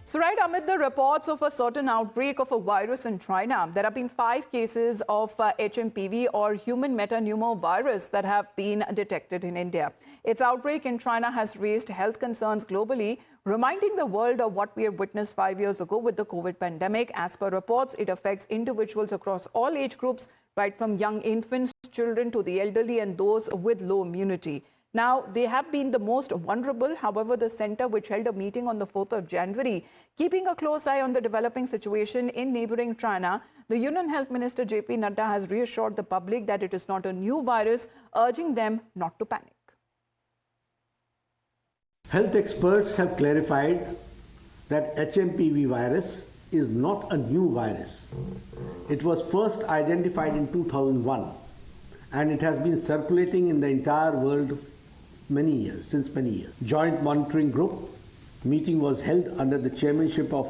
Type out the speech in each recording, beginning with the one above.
So right amid the reports of a certain outbreak of a virus in China, there have been 5 cases of HMPV or human metapneumovirus that have been detected in India. Its outbreak in China has raised health concerns globally, reminding the world of what we have witnessed 5 years ago with the COVID pandemic. As per reports, it affects individuals across all age groups, right from young infants, children to the elderly and those with low immunity. Now, they have been the most vulnerable. However, the centre, which held a meeting on the 4th of January, keeping a close eye on the developing situation in neighbouring China, the Union Health Minister J.P. Nadda has reassured the public that it is not a new virus, urging them not to panic. Health experts have clarified that HMPV virus is not a new virus. It was first identified in 2001 and it has been circulating in the entire world since many years. Joint monitoring group meeting was held under the chairmanship of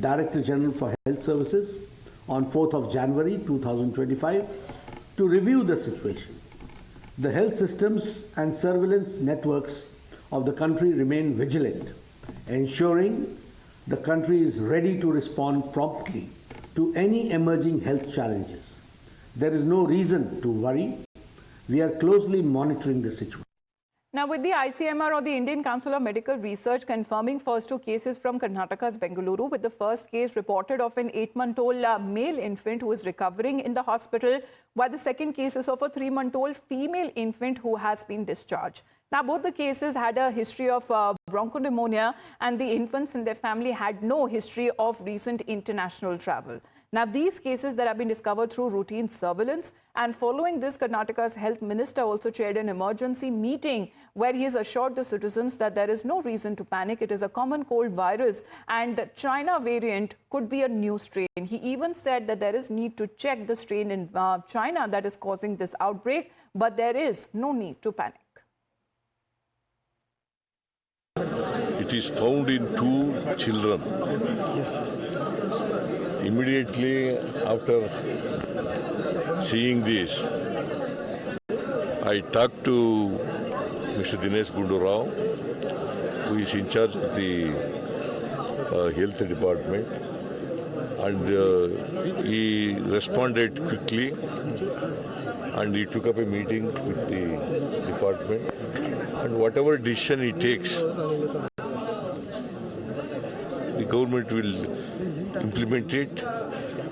Director General for Health Services on 4th of January 2025 to review the situation. The health systems and surveillance networks of the country remain vigilant, ensuring the country is ready to respond promptly to any emerging health challenges. There is no reason to worry. We are closely monitoring the situation. Now, with the ICMR or the Indian Council of Medical Research confirming first 2 cases from Karnataka's Bengaluru, with the first case reported of an 8-month-old male infant who is recovering in the hospital, while the second case is of a 3-month-old female infant who has been discharged. Now, both the cases had a history of bronchopneumonia, and the infants in their family had no history of recent international travel. Now, these cases that have been discovered through routine surveillance, and following this, Karnataka's health minister also chaired an emergency meeting where he has assured the citizens that there is no reason to panic. It is a common cold virus and the China variant could be a new strain. He even said that there is need to check the strain in China that is causing this outbreak, but there is no need to panic. It is found in 2 children. Immediately after seeing this, I talked to Mr. Dinesh Gundu Rao, who is in charge of the health department, and he responded quickly and he took up a meeting with the department, and whatever decision he takes, the government will implement it,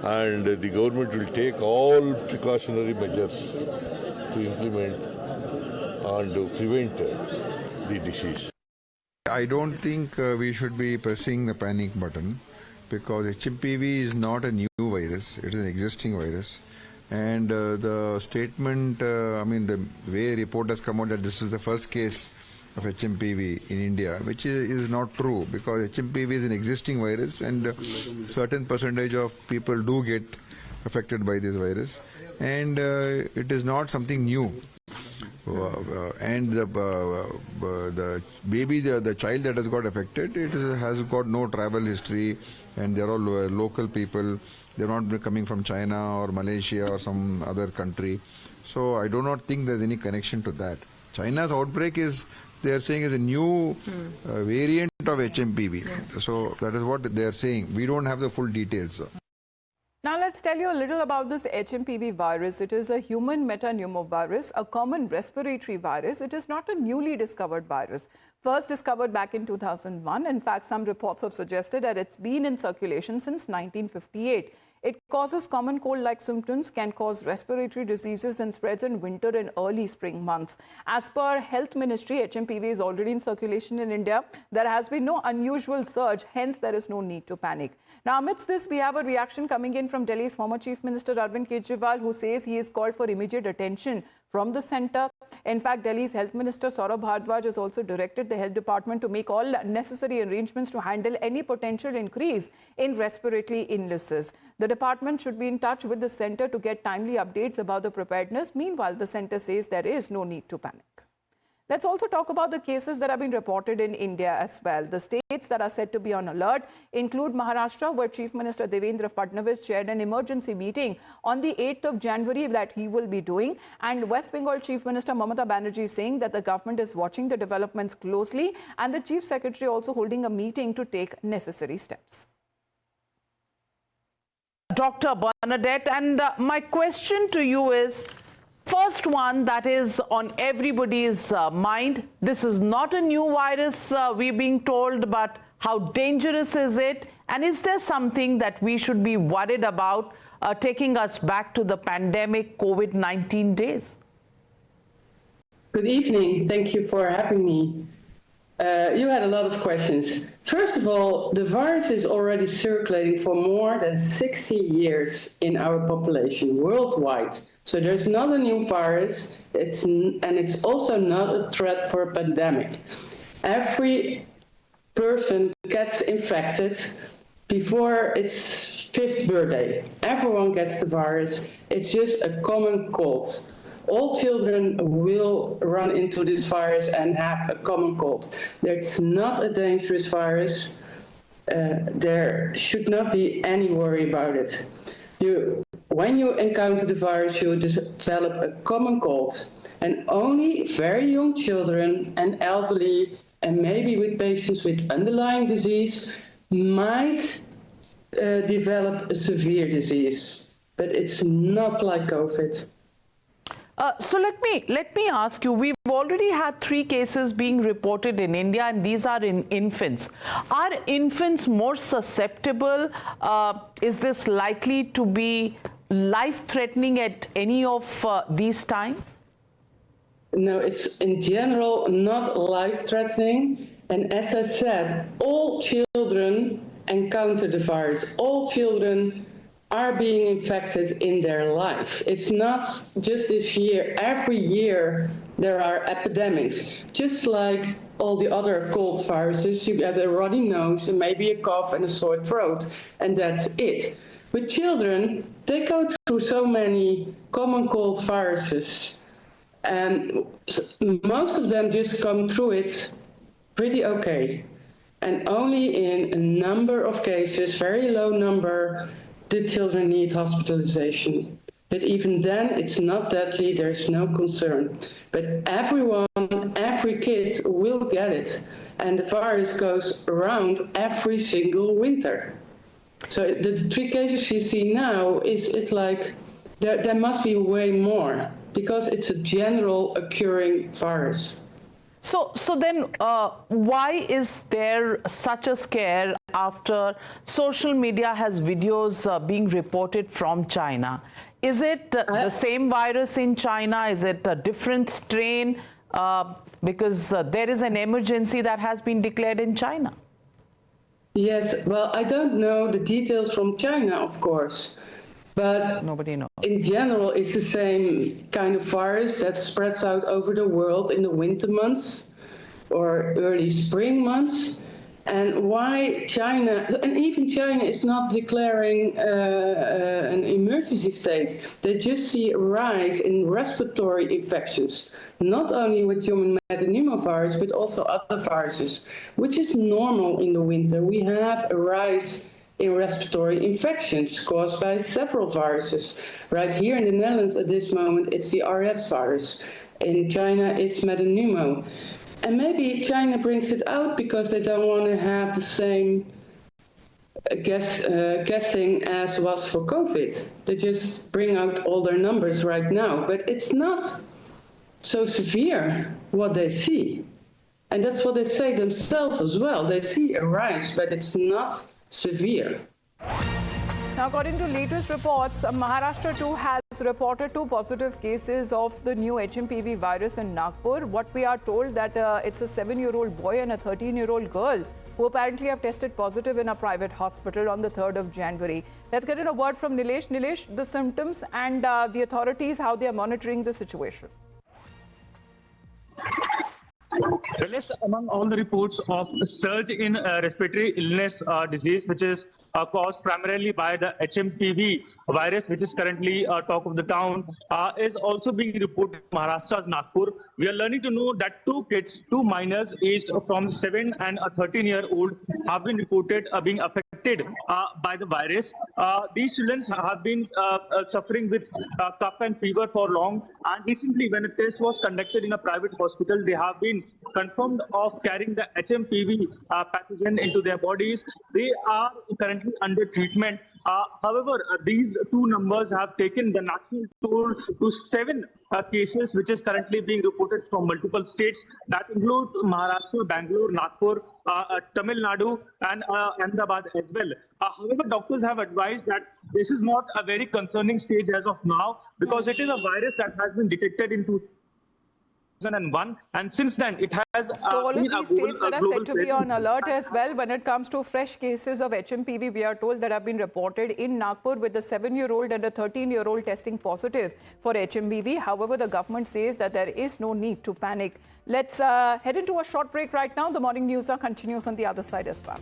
and the government will take all precautionary measures to implement and to prevent the disease. I don't think we should be pressing the panic button, because HMPV is not a new virus, it is an existing virus. And the statement, the way report has come out that this is the first case of HMPV in India, which is not true, because HMPV is an existing virus and certain percentage of people do get affected by this virus, and it is not something new. And the baby, the child that has got affected, it has got no travel history, and they're all local people. They're not coming from China or Malaysia or some other country. So I do not think there's any connection to that. China's outbreak is, they are saying, is a new variant of HMPV. Yeah. So that is what they are saying. We don't have the full details. Now let's tell you a little about this HMPV virus. It is a human metapneumovirus, a common respiratory virus. It is not a newly discovered virus. First discovered back in 2001. In fact, some reports have suggested that it's been in circulation since 1958. It causes common cold-like symptoms, can cause respiratory diseases, and spreads in winter and early spring months. As per Health Ministry, HMPV is already in circulation in India. There has been no unusual surge, hence there is no need to panic. Now, amidst this, we have a reaction coming in from Delhi's former Chief Minister Arvind Kejriwal, who says he is called for immediate attention from the centre. In fact, Delhi's Health Minister Saurabh Bhardwaj has also directed the Health Department to make all necessary arrangements to handle any potential increase in respiratory illnesses. The department should be in touch with the centre to get timely updates about the preparedness. Meanwhile, the centre says there is no need to panic. Let's also talk about the cases that have been reported in India as well. The states that are said to be on alert include Maharashtra, where Chief Minister Devendra Fadnavis chaired an emergency meeting on the 8th of January that he will be doing. And West Bengal Chief Minister Mamata Banerjee saying that the government is watching the developments closely, and the Chief Secretary also holding a meeting to take necessary steps. Dr. Bernadette, and my question to you is, first one that is on everybody's mind, this is not a new virus, we're being told, but how dangerous is it? And is there something that we should be worried about taking us back to the pandemic COVID-19 days? Good evening. Thank you for having me. You had a lot of questions. First of all, the virus is already circulating for more than 60 years in our population worldwide. So there's not a new virus, and it's also not a threat for a pandemic. Every person gets infected before its 5th birthday. Everyone gets the virus. It's just a common cold. All children will run into this virus and have a common cold. It's not a dangerous virus. There should not be any worry about it. When you encounter the virus, you develop a common cold. And only very young children and elderly, and maybe with patients with underlying disease, might develop a severe disease. But it's not like COVID. So let me ask you, we've already had 3 cases being reported in India, and these are in infants. Are infants more susceptible? Is this likely to be life-threatening at any of these times? No, it's in general not life-threatening. And as I said, all children encounter the virus. All children are being infected in their life. It's not just this year. Every year there are epidemics. Just like all the other cold viruses, you get a runny nose and maybe a cough and a sore throat, and that's it. With children, they go through so many common cold viruses, and most of them just come through it pretty okay. And only in a number of cases, very low number, the children need hospitalization. But even then, it's not deadly, there's no concern. But everyone, every kid will get it. And the virus goes around every single winter. So the 3 cases you see now is like, there must be way more, because it's a general occurring virus. So then why is there such a scare after social media has videos being reported from China? Is it the same virus in China? Is it a different strain? Because there is an emergency that has been declared in China. Yes, well, I don't know the details from China, of course. But nobody knows. In general, it's the same kind of virus that spreads out over the world in the winter months or early spring months. And why China, and even China is not declaring an emergency state. They just see a rise in respiratory infections, not only with human metapneumovirus, but also other viruses, which is normal in the winter. We have a rise in respiratory infections caused by several viruses. Right here in the Netherlands at this moment, it's the RS virus. In China, it's metapneumo. And maybe China brings it out because they don't want to have the same guessing as was for COVID. They just bring out all their numbers right now. But it's not so severe what they see. And that's what they say themselves as well. They see a rise, but it's not severe. Now, according to latest reports, Maharashtra too has reported 2 positive cases of the new HMPV virus in Nagpur. What we are told that it's a 7-year-old boy and a 13-year-old girl who apparently have tested positive in a private hospital on the 3rd of January. Let's get in a word from Nilesh. Nilesh, the symptoms and the authorities, how they are monitoring the situation. Well, yes, among all the reports of a surge in respiratory illness disease, which is caused primarily by the HMPV virus, which is currently talk of the town, is also being reported in Maharashtra's Nagpur. We are learning to know that two minors aged from 7 and a 13-year-old have been reported being affected by the virus. These children have been suffering with cough and fever for long, and recently when a test was conducted in a private hospital, they have been confirmed of carrying the HMPV pathogen into their bodies. They are currently under treatment. However, these two numbers have taken the national toll to 7 cases, which is currently being reported from multiple states that include Maharashtra, Bangalore, Nagpur, Tamil Nadu, and Ahmedabad as well. However, doctors have advised that this is not a very concerning stage as of now, because it is a virus that has been detected in 2001, and since then it has so all of these states that are said to be on alert as well when it comes to fresh cases of HMPV, we are told, that have been reported in Nagpur, with a 7-year-old and a 13-year-old testing positive for HMPV. However, the government says that there is no need to panic. Let's head into a short break right now. The morning news continues on the other side as well.